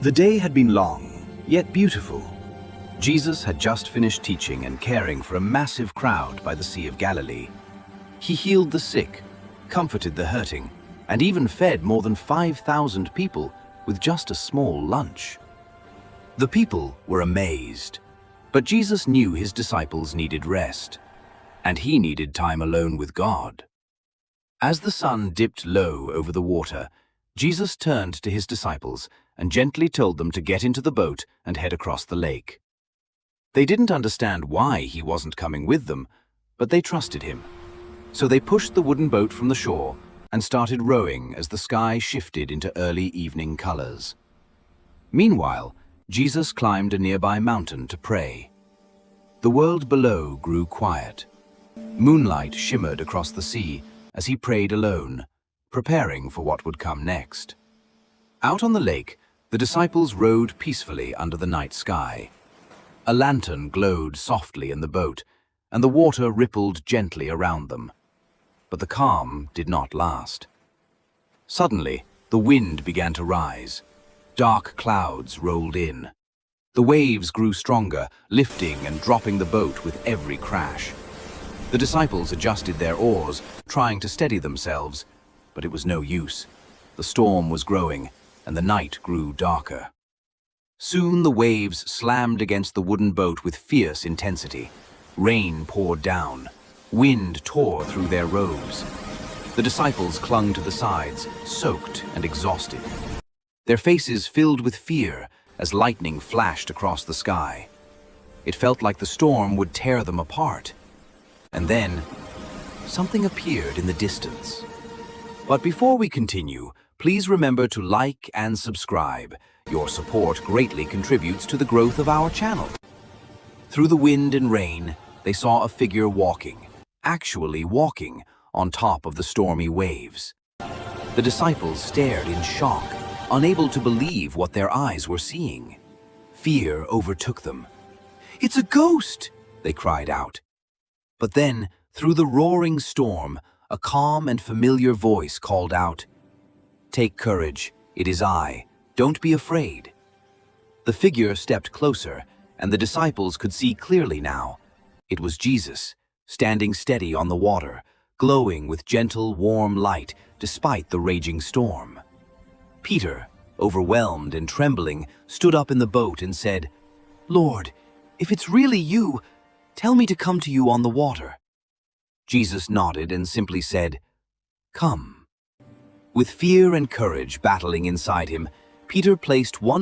The day had been long, yet beautiful. Jesus had just finished teaching and caring for a massive crowd by the Sea of Galilee. He healed the sick, comforted the hurting, and even fed more than 5,000 people with just a small lunch. The people were amazed, but Jesus knew his disciples needed rest, and he needed time alone with God. As the sun dipped low over the water, Jesus turned to his disciples and gently told them to get into the boat and head across the lake. They didn't understand why he wasn't coming with them, but they trusted him. So they pushed the wooden boat from the shore and started rowing as the sky shifted into early evening colors. Meanwhile, Jesus climbed a nearby mountain to pray. The world below grew quiet. Moonlight shimmered across the sea as he prayed alone, preparing for what would come next. Out on the lake, the disciples rowed peacefully under the night sky. A lantern glowed softly in the boat, and the water rippled gently around them. But the calm did not last. Suddenly, the wind began to rise. Dark clouds rolled in. The waves grew stronger, lifting and dropping the boat with every crash. The disciples adjusted their oars, trying to steady themselves, but it was no use. The storm was growing, and the night grew darker. Soon the waves slammed against the wooden boat with fierce intensity. Rain poured down. Wind tore through their robes. The disciples clung to the sides, soaked and exhausted. Their faces filled with fear as lightning flashed across the sky. It felt like the storm would tear them apart. And then, something appeared in the distance. But before we continue, please remember to like and subscribe. Your support greatly contributes to the growth of our channel. Through the wind and rain, they saw a figure walking, actually walking, on top of the stormy waves. The disciples stared in shock, unable to believe what their eyes were seeing. Fear overtook them. "It's a ghost!" they cried out. But then, through the roaring storm, a calm and familiar voice called out, "Take courage, it is I. Don't be afraid." The figure stepped closer, and the disciples could see clearly now. It was Jesus, standing steady on the water, glowing with gentle, warm light despite the raging storm. Peter, overwhelmed and trembling, stood up in the boat and said, "Lord, if it's really you, tell me to come to you on the water." Jesus nodded and simply said, "Come." With fear and courage battling inside him, Peter placed one